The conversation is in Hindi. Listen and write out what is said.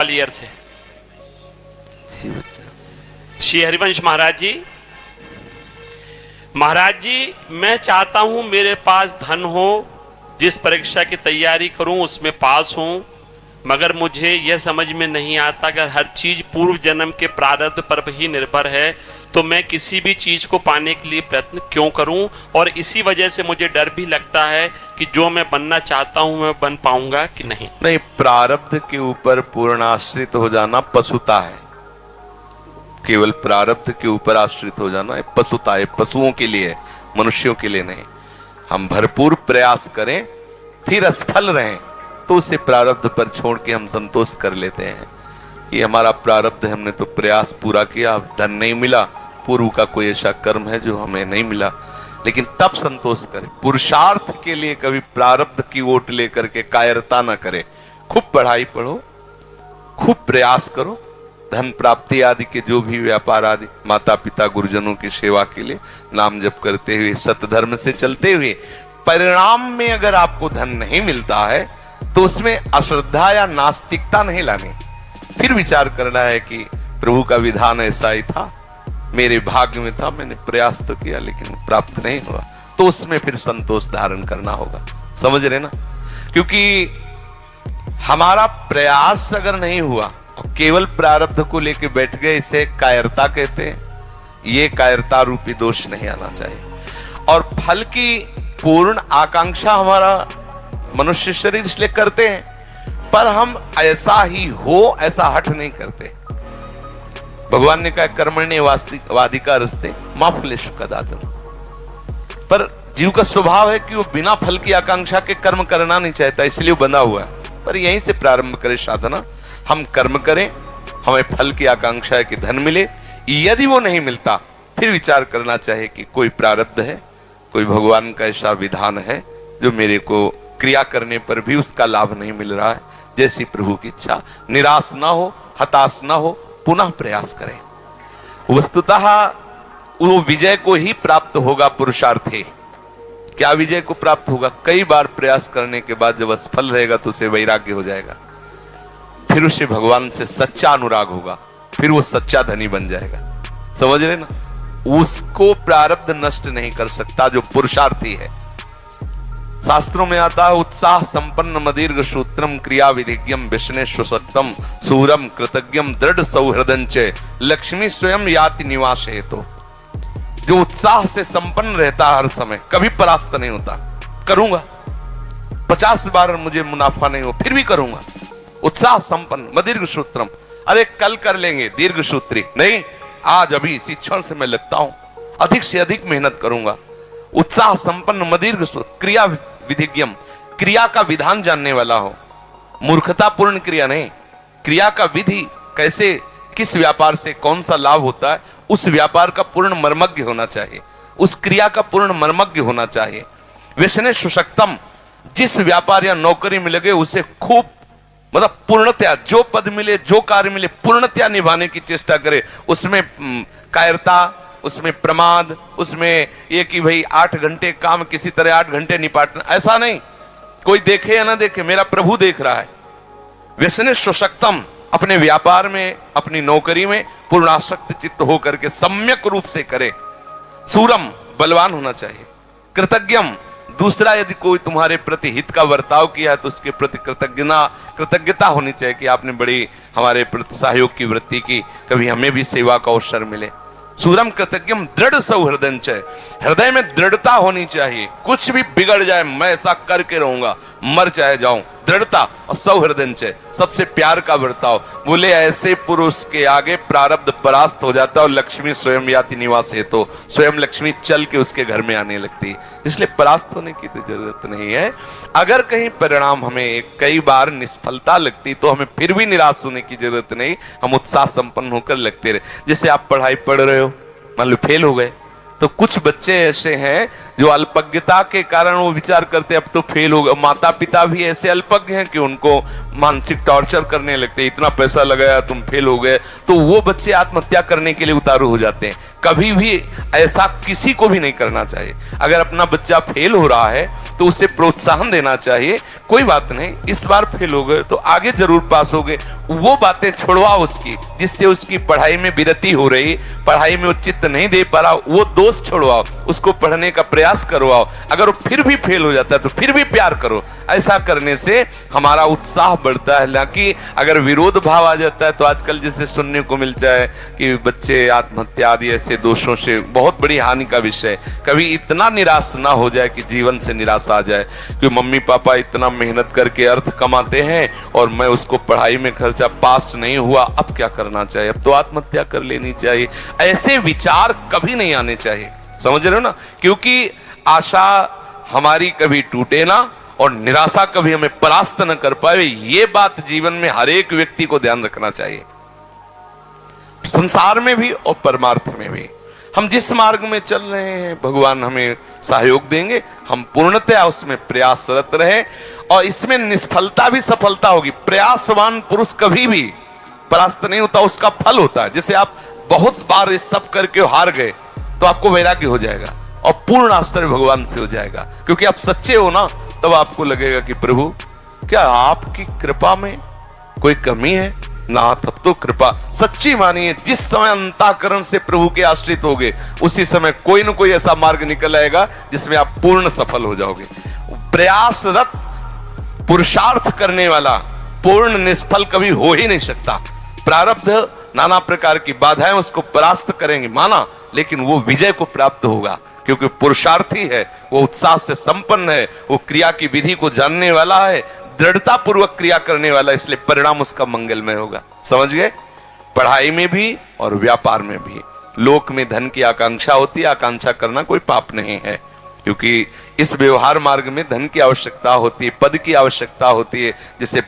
ग्वालियर से। श्री हरिवंश महाराज जी, महाराज जी मैं चाहता हूं मेरे पास धन हो, जिस परीक्षा की तैयारी करूं उसमें पास हूं, मगर मुझे यह समझ में नहीं आता अगर हर चीज पूर्व जन्म के प्रारब्ध पर ही निर्भर है तो मैं किसी भी चीज को पाने के लिए प्रयत्न क्यों करूं, और इसी वजह से मुझे डर भी लगता है कि जो मैं बनना चाहता हूं मैं बन पाऊंगा कि नहीं। नहीं, प्रारब्ध के ऊपर पूर्ण आश्रित हो जाना पशुता है। केवल प्रारब्ध के ऊपर आश्रित हो जाना है पशुता है, पशुओं के लिए, मनुष्यों के लिए नहीं। हम भरपूर प्रयास करें फिर असफल रहें तो उसे प्रारब्ध पर छोड़ के हम संतोष कर लेते हैं। ये हमारा प्रारब्ध है, हमने तो प्रयास पूरा किया, धन नहीं मिला, पूर्व का कोई ऐसा कर्म है जो हमें नहीं मिला, लेकिन तब संतोष करें। पुरुषार्थ के लिए कभी प्रारब्ध की ओट लेकर के कायरता ना करें। खूब पढ़ाई पढ़ो, खूब प्रयास करो, धन प्राप्ति आदि के जो भी व्यापार आदि, माता पिता गुरुजनों की सेवा के लिए नाम जप करते हुए, सतधर्म से चलते हुए, परिणाम में अगर आपको धन नहीं मिलता है तो उसमें अश्रद्धा या नास्तिकता नहीं लानी। फिर विचार करना है कि प्रभु का विधान ऐसा ही था, मेरे भाग्य में था, मैंने प्रयास तो किया लेकिन प्राप्त नहीं हुआ, तो उसमें फिर संतोष धारण करना होगा। समझ रहे ना? क्योंकि हमारा प्रयास अगर नहीं हुआ और केवल प्रारब्ध को लेकर बैठ गए, इसे कायरता कहते हैं। ये कायरता रूपी दोष नहीं आना चाहिए। और फल की पूर्ण आकांक्षा हमारा मनुष्य शरीर इसलिए करते हैं, पर हम ऐसा ही हो ऐसा हठ नहीं करते। भगवान ने कहा कर्मण्य वाधिका रस्ते मां फलेषु कदाचन। पर जीव का स्वभाव है कि वो बिना फल की आकांक्षा के कर्म करना नहीं चाहता, इसलिए वो बंधा हुआ है। पर यहीं से प्रारंभ करे साधना, हम कर्म करें, हमें फल की आकांक्षा है कि धन मिले। यदि वो नहीं मिलता फिर विचार करना चाहिए कि कोई प्रारब्ध है, कोई भगवान का ऐसा विधान है जो मेरे को क्रिया करने पर भी उसका लाभ नहीं मिल रहा है। जैसी प्रभु की इच्छा, निराश ना हो, हताश ना हो, पुनः प्रयास करें। वस्तुतः वो विजय को ही प्राप्त होगा पुरुषार्थी। क्या विजय को प्राप्त होगा? कई बार प्रयास करने के बाद जब असफल रहेगा तो उसे वैराग्य हो जाएगा, फिर उसे भगवान से सच्चा अनुराग होगा, फिर वो सच्चा धनी बन जाएगा। समझ रहे ना? उसको प्रारब्ध नष्ट नहीं कर सकता जो पुरुषार्थी है। शास्त्रों में आता है उत्साह संपन्न मदीर्घ सूत्रम क्रिया विधिज्ञम विष्णेश्वसक्तम सूरम कृतज्ञम दृढ़ सौहृदंच लक्ष्मी स्वयं याति निवास हेतु। जो उत्साह से संपन्न रहता हर समय, कभी परास्त नहीं होता। करूंगा 50 बार मुझे मुनाफा नहीं हो फिर भी करूंगा। उत्साह संपन्न मदीर्घ सूत्रम, अरे कल कर लेंगे, दीर्घ सूत्री नहीं, आज अभी इसी क्षण से मैं लगता हूं, अधिक से अधिक मेहनत करूंगा। उत्साह संपन्न मदीर्घ क्रिया विधिज्ञम, क्रिया का विधान जानने वाला हो। मूर्खता पूर्ण क्रिया नहीं, क्रिया का विधि कैसे, किस व्यापार से कौन सा लाभ होता है, उस व्यापार का पूर्ण मर्मज्ञ होना चाहिए, उस क्रिया का पूर्ण मर्मज्ञ होना चाहिए। विष्णु सुशक्तम, जिस व्यापार या नौकरी में लगे उसे खूब मतलब पूर्णतया, जो पद मिले, जो कार्य मिले, पूर्णतया निभाने की चेष्टा करे। उसमें कायरता, उसमें प्रमाद, उसमें ये कि भाई 8 घंटे काम किसी तरह 8 घंटे निपाटना, ऐसा नहीं। कोई देखे या ना देखे, मेरा प्रभु देख रहा है। व्यसने सशक्तम, अपने व्यापार में, अपनी नौकरी में पूर्णासक्त चित्त होकर के सम्यक रूप से करे। सूरम, बलवान होना चाहिए। कृतज्ञम, दूसरा यदि कोई तुम्हारे प्रति हित का बर्ताव किया है तो उसके प्रति कृतज्ञता होनी चाहिए कि आपने बड़ी हमारे प्रति सहयोग की वृत्ति की, कभी हमें भी सेवा का अवसर मिले। सूरम कृतज्ञम दृढ़ सौहृदंच, हृदय में दृढ़ता होनी चाहिए। कुछ भी बिगड़ जाए मैं ऐसा करके रहूंगा, मर चाहे जाऊं। दृढ़ता और सौहृदंच, सबसे प्यार का बर्ताव। बोले ऐसे पुरुष के आगे प्रारब्ध परास्त हो जाता है और लक्ष्मी स्वयं याति निवास है, तो स्वयं लक्ष्मी चल के उसके घर में आने लगती है। इसलिए परास्त होने की तो जरूरत नहीं है। अगर कहीं परिणाम हमें कई बार निष्फलता लगती तो हमें फिर भी निराश होने की जरूरत नहीं, हम उत्साह संपन्न होकर लगते रहे। जैसे आप पढ़ाई पढ़ रहे हो, मान लो फेल हो गए, तो कुछ बच्चे ऐसे हैं जो अल्पज्ञता के कारण वो विचार करते अब तो फेल होगा। माता पिता भी ऐसे अल्पज्ञ हैं कि उनको मानसिक टॉर्चर करने लगते, इतना पैसा लगाया तुम फेल हो गए, तो वो बच्चे आत्महत्या करने के लिए उतारू हो जाते हैं। कभी भी ऐसा किसी को भी नहीं करना चाहिए। अगर अपना बच्चा फेल हो रहा है तो उसे प्रोत्साहन देना चाहिए, कोई बात नहीं, इस बार फेल हो गए तो आगे जरूर पास हो गए। वो बातें छोड़वाओ उसकी, जिससे उसकी पढ़ाई में विरति हो रही, पढ़ाई में वो चित्त नहीं दे पा रहा, वो दोष छोड़वाओ, उसको पढ़ने का प्रयास करवाओ। अगर वो फिर भी फेल हो जाता है तो फिर भी प्यार करो। ऐसा करने से हमारा उत्साह बढ़ता है। हालांकि अगर विरोध भाव आ जाता है तो आजकल जैसे सुनने को मिलता है कि बच्चे आत्महत्या आदि ऐसे दोषों से, बहुत बड़ी हानि का विषय। कभी इतना निराश ना हो जाए कि जीवन से निराशा आ जाए कि मम्मी पापा इतना मेहनत करके अर्थ कमाते हैं और मैं उसको पढ़ाई में खर्चा, पास नहीं हुआ, अब क्या करना चाहिए, अब तो आत्महत्या कर लेनी चाहिए। ऐसे विचार कभी नहीं आने चाहिए, समझ रहे हो ना। क्योंकि आशा हमारी कभी टूटे ना और निराशा कभी हमें परास्त न कर पाए, ये बात जीवन में हर एक व्यक्ति को ध्यान रखना चाहिए, संसार में भी और परमार्थ में भी। हम जिस मार्ग में चल रहे हैं भगवान हमें सहयोग देंगे, हम पूर्णतया उसमें प्रयासरत रहे और इसमें निष्फलता भी सफलता होगी। प्रयासवान पुरुष कभी भी परास्त नहीं होता, उसका फल होता है। जैसे आप बहुत बार इस सब करके हार गए तो आपको वैराग्य हो जाएगा और पूर्ण आश्रय भगवान से हो जाएगा, क्योंकि आप सच्चे हो ना। तब आपको लगेगा कि प्रभु क्या आपकी कृपा में कोई कमी है ना, तब तो कृपा सच्ची मानिए। जिस समय अंतःकरण से प्रभु के आश्रित होगे उसी समय कोई ना कोई ऐसा मार्ग निकल आएगा जिसमें आप पूर्ण सफल हो जाओगे। प्रयासरत पुरुषार्थ करने वाला पूर्ण निष्फल कभी हो ही नहीं सकता। प्रारब्ध नाना प्रकार की बाधाएं उसको परास्त करेंगे माना, लेकिन वो विजय को प्राप्त होगा, क्योंकि पुरुषार्थी है, वो उत्साह से संपन्न है, वो क्रिया की विधि को जानने वाला है, दृढ़ता पूर्वक क्रिया करने वाला, इसलिए परिणाम उसका मंगलमय होगा। समझ गए। पढ़ाई में भी और व्यापार में भी लोक में धन की आकांक्षा होती है, आकांक्षा करना कोई पाप नहीं है, क्योंकि इस व्यवहार मार्ग में धन की आवश्यकता होती है, पद की आवश्यकता होती है, जिसे